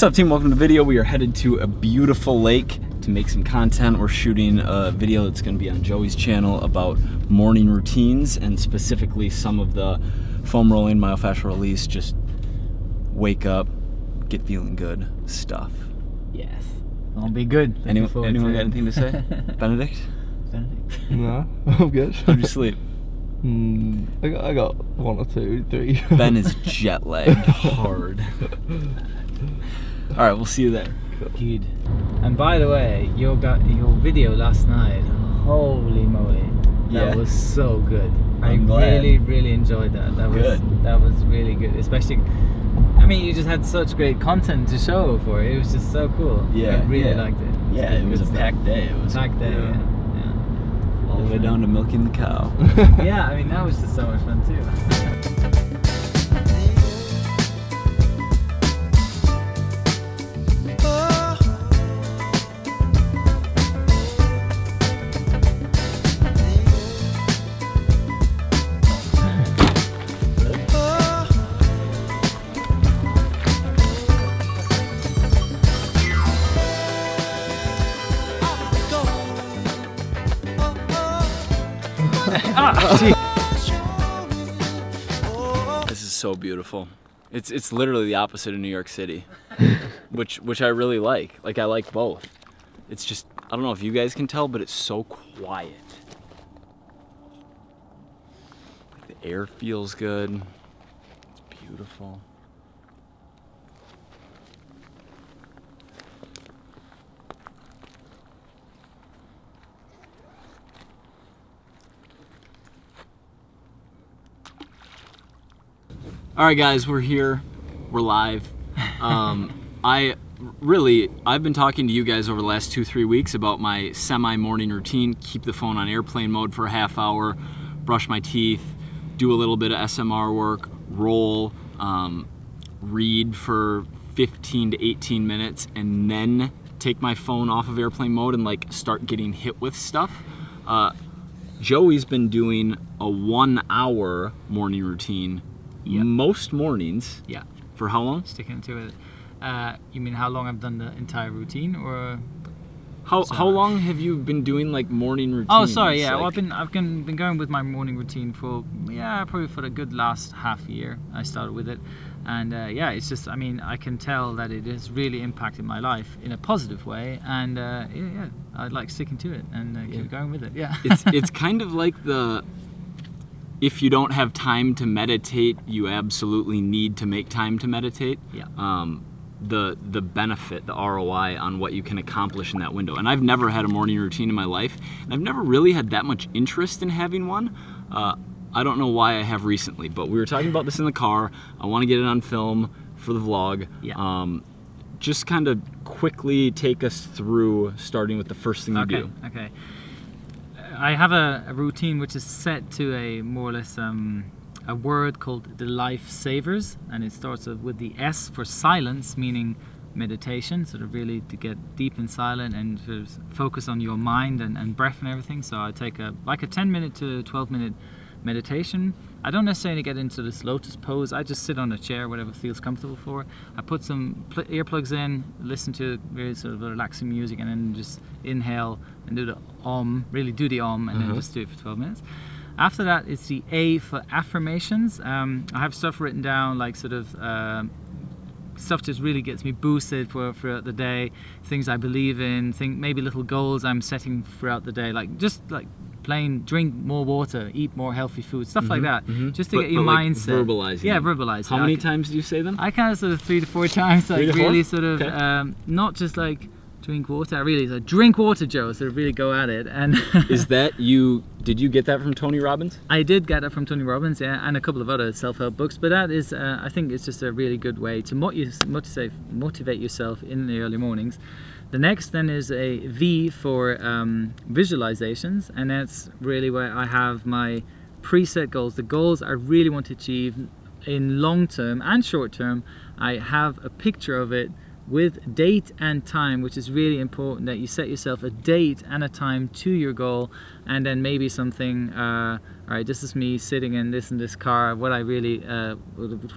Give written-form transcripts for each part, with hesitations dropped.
What's up, team? Welcome to the video. We are headed to a beautiful lake to make some content. We're shooting a video that's going to be on Joey's channel about morning routines and specifically some of the foam rolling, myofascial release, just wake up, get feeling good stuff. Yes. I'll be good. Anyone got anything to say? Benedict? Benedict? No, I'm good. How'd you sleep? I got 1 or 2, 3. Ben is jet lagged hard. Alright, we'll see you there. Good. And by the way, your video last night, holy moly, that was so good. I really enjoyed that. That was really good. Especially, I mean, you just had such great content to show for it. It was just so cool. Yeah, I really liked it. Yeah, it was a packed day. It was packed day. Yeah. All the way down to milking the cow. Yeah, I mean, that was just so much fun too. This is so beautiful. It's literally the opposite of New York City, which I really like. Like, I like both. It's just, I don't know if you guys can tell, but it's so quiet. Like, the air feels good. It's beautiful. All right, guys, we're here. We're live. I've been talking to you guys over the last 2-3 weeks about my semi-morning routine. Keep the phone on airplane mode for a half hour, brush my teeth, do a little bit of SMR work, roll, read for 15 to 18 minutes, and then take my phone off of airplane mode and like start getting hit with stuff. Joey's been doing a 1-hour morning routine. Yep. Most mornings. Yeah. For how long? Sticking to it. You mean how long I've done the entire routine, or how long have you been doing like morning routines? Oh, sorry. Yeah. Like... Well, I've been going with my morning routine for probably for the good last half year. I started with it, and it's just, I mean, I can tell that it has really impacted my life in a positive way, and I like sticking to it and keep going with it. Yeah. It's kind of like the. If you don't have time to meditate, you absolutely need to make time to meditate. Yeah. The benefit, the ROI on what you can accomplish in that window. And I've never had a morning routine in my life, and I've never really had that much interest in having one. I don't know why I have recently, but we were talking about this in the car. I want to get it on film for the vlog. Yeah. Just kind of quickly take us through, starting with the first thing you do. Okay. I have a routine which is set to a more or less a word called the life savers, and it starts with the S for silence, meaning meditation, sort of really to get deep and silent and sort of focus on your mind and breath and everything. So I take a 10-minute to 12-minute meditation. I don't necessarily get into this lotus pose. I just sit on a chair, whatever feels comfortable for. I put some earplugs in, listen to very sort of relaxing music, and then just inhale and do the Om, really do the Om, and then just do it for 12 minutes. After that, it's the A for affirmations. I have stuff written down, like sort of stuff just really gets me boosted throughout the day, things I believe in, maybe little goals I'm setting throughout the day, like just like drink more water, eat more healthy food, stuff like that, just to get your mindset. Like verbalizing. Yeah, verbalize. How many times do you say them? I kind of sort of 3 to 4 times, like really sort of not just like drink water. I really like drink water, Joe. So really go at it. And is that you? Did you get that from Tony Robbins? I did get that from Tony Robbins, yeah, and a couple of other self-help books. But that is, I think, it's just a really good way to motivate yourself in the early mornings. The next then is a V for visualizations, and that's really where I have my preset goals, the goals I really want to achieve in long term and short term. I have a picture of it with date and time, which is really important, that you set yourself a date and a time to your goal, and then maybe something, all right, this is me sitting in this car, what I really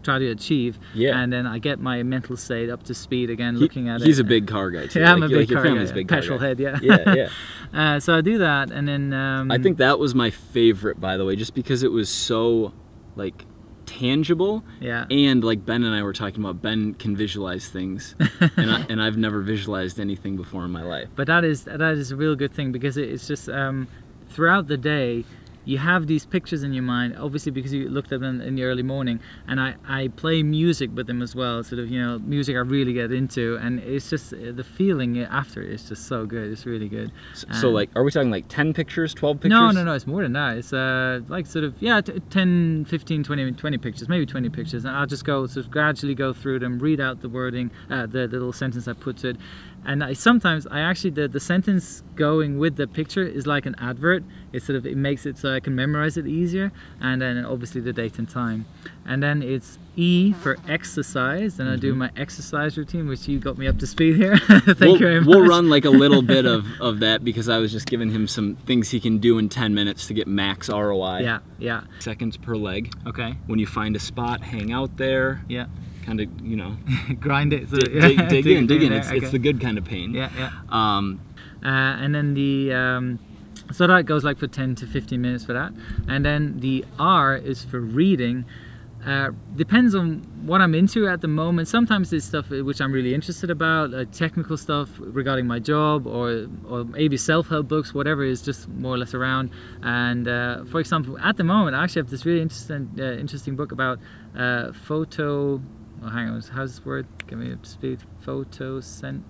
try to achieve, and then I get my mental state up to speed again, looking at it. He's a big car guy too. Yeah, I'm a big your car family's guy, big car petrol guy. head, yeah. Yeah. So I do that, and then I think that was my favorite, by the way, just because it was so like tangible, and like Ben and I were talking about, Ben can visualize things, and I've never visualized anything before in my life. But that is a real good thing, because it's just throughout the day you have these pictures in your mind, obviously because you looked at them in the early morning, and I play music with them as well, sort of, you know, music I really get into, and it's just the feeling after it is just so good. It's really good. So like, are we talking like 10 pictures, 12 pictures? No, it's more than that. It's like sort of, 10, 15, 20 pictures, maybe 20 pictures, and I'll just go sort of gradually go through them, read out the wording, the little sentence I put to it. And sometimes I actually, the sentence going with the picture is like an advert. It makes it so I can memorize it easier, and then obviously the date and time. And then it's E for exercise, and I do my exercise routine, which you got me up to speed here. Thank you very much. We'll run like a little bit of that, because I was just giving him some things he can do in 10 minutes to get max ROI. Yeah. Seconds per leg. Okay. When you find a spot, hang out there. Yeah. Kind of, you know, grind it. So dig in. Okay. It's the good kind of pain. Yeah. And then the so that goes like for 10 to 15 minutes for that. And then the R is for reading. Depends on what I'm into at the moment. Sometimes it's stuff which I'm really interested about, technical stuff regarding my job, or maybe self-help books, whatever is just more or less around. And for example, at the moment I actually have this really interesting book about photo. Oh, hang on, how's this word? Give me up to speed. Photosynthesis?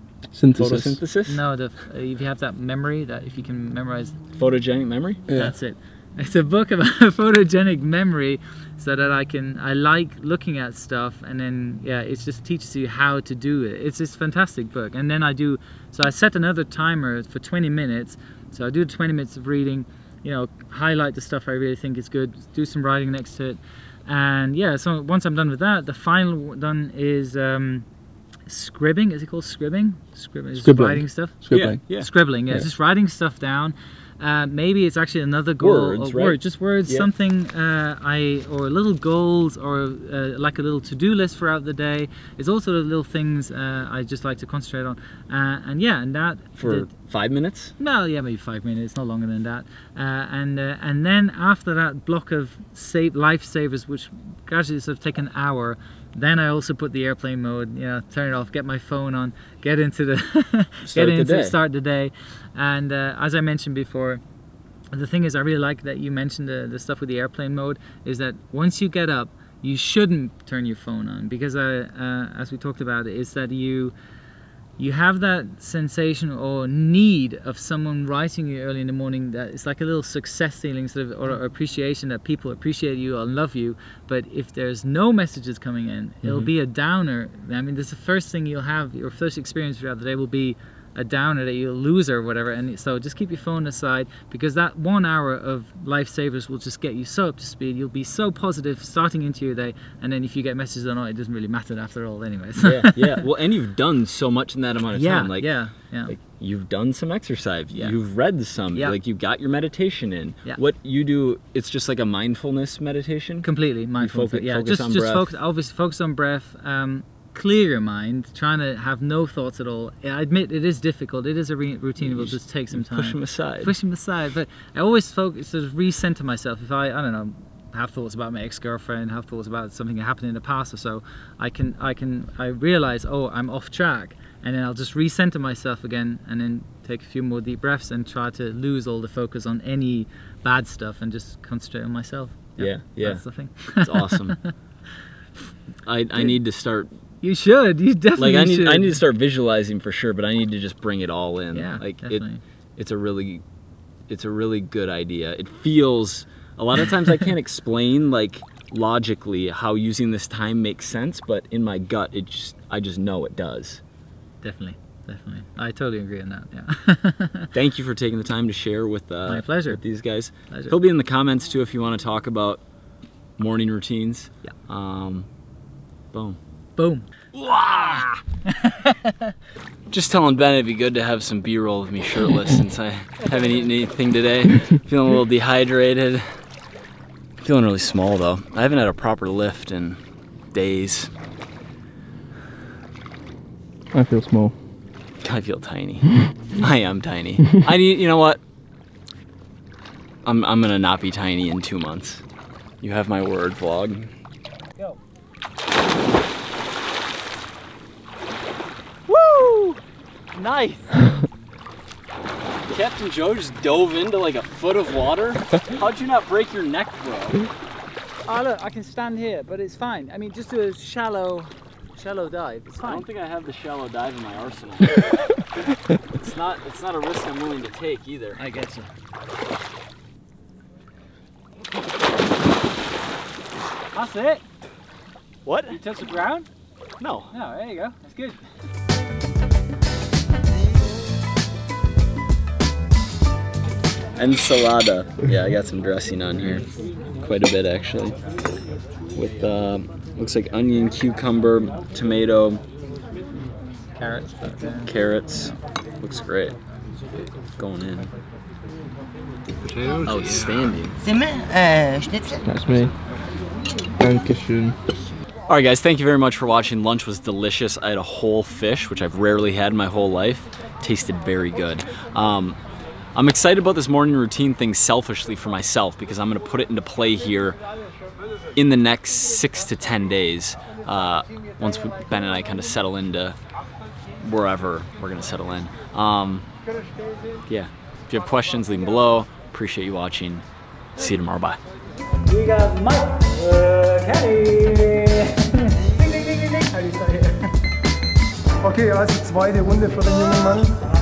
No, if you have that memory, that if you can memorize. Photogenic memory? Yeah. That's it. It's a book about photogenic memory, so that I like looking at stuff, and then it just teaches you how to do it. It's this fantastic book. And then so I set another timer for 20 minutes. So I do 20 minutes of reading, you know, highlight the stuff I really think is good, do some writing next to it. And so once I'm done with that, the final done is scribbing. Is it called scribbing? Scribbling. Writing stuff. Scribbling. Yeah. Scribbling. Yeah, just writing stuff down. Maybe it's actually another goal. Words, right? Just words. Yeah. Something or little goals, or like a little to-do list throughout the day. It's also the little things I just like to concentrate on. And that for 5 minutes. Well, yeah, maybe 5 minutes, not longer than that. And then after that block of lifesavers, which gradually sort of take an hour. Then I also put the airplane mode, turn it off, get my phone on, get into start the day. And as I mentioned before, the thing is, I really like that you mentioned the stuff with the airplane mode, is that once you get up, you shouldn't turn your phone on, because as we talked about, is that you have that sensation or need of someone writing you early in the morning, that it's like a little success feeling, sort of, or appreciation that people appreciate you or love you. But if there's no messages coming in, it'll be a downer. I mean, this is the first thing you'll have, your first experience throughout the day will be a downer, that you'll lose or whatever. And so just keep your phone aside, because that 1 hour of lifesavers will just get you so up to speed. You'll be so positive starting into your day, and then if you get messages or not, it doesn't really matter after all anyways. Yeah. Well, and you've done so much in that amount of time. Like you've done some exercise, you've read some, like you've got your meditation in. What you do, it's just like a mindfulness meditation. Completely mindfulness. Focus on breath. Focus on breath. Clear your mind, trying to have no thoughts at all. I admit it is difficult. It is a routine. It will just take some time. Push them aside. But I always sort of recenter myself. If I don't know, have thoughts about my ex-girlfriend, have thoughts about something that happened in the past or so, I realize, oh, I'm off track, and then I'll just recenter myself again, and then take a few more deep breaths and try to lose all the focus on any bad stuff and just concentrate on myself. That's the thing. It's awesome. I need to start. You should. You definitely should. I need to start visualizing for sure, but I need to just bring it all in. Yeah, like definitely. It's a really good idea. It feels, a lot of times I can't explain like logically how using this time makes sense, but in my gut I just know it does. Definitely. I totally agree on that. Yeah. Thank you for taking the time to share with my pleasure. with these guys. Pleasure. He'll be in the comments too if you want to talk about morning routines. Yeah. Boom. Boom. Wow. Just telling Ben it'd be good to have some B-roll of me shirtless since I haven't eaten anything today. Feeling a little dehydrated. Feeling really small though. I haven't had a proper lift in days. I feel small. I feel tiny. I am tiny. I need, you know what? I'm gonna not be tiny in 2 months. You have my word, vlog. Go. Woo! Nice. Captain Joe just dove into like a foot of water. How'd you not break your neck, bro? Oh look, I can stand here, but it's fine. I mean, just do a shallow dive. It's fine. I don't think I have the shallow dive in my arsenal. It's not a risk I'm willing to take either. I get you. That's it. What? You touch the ground? No. No, there you go. That's good. Ensalada. Yeah, I got some dressing on here. Quite a bit actually. With looks like onion, cucumber, tomato, Carrots. carrots. Looks great. Going in. Potatoes. Outstanding. Schnitzel. That's me. Dankeschön. All right, guys, thank you very much for watching. Lunch was delicious. I had a whole fish, which I've rarely had in my whole life. Tasted very good. I'm excited about this morning routine thing selfishly for myself because I'm gonna put it into play here in the next 6 to 10 days. Once Ben and I kind of settle into wherever we're gonna settle in. Yeah, if you have questions, leave them below. Appreciate you watching. See you tomorrow, bye. We got Mike, Kenny. Ding, ding, ding, ding, ding. How do you start here? Okay, also zweite Runde für den jungen Mann.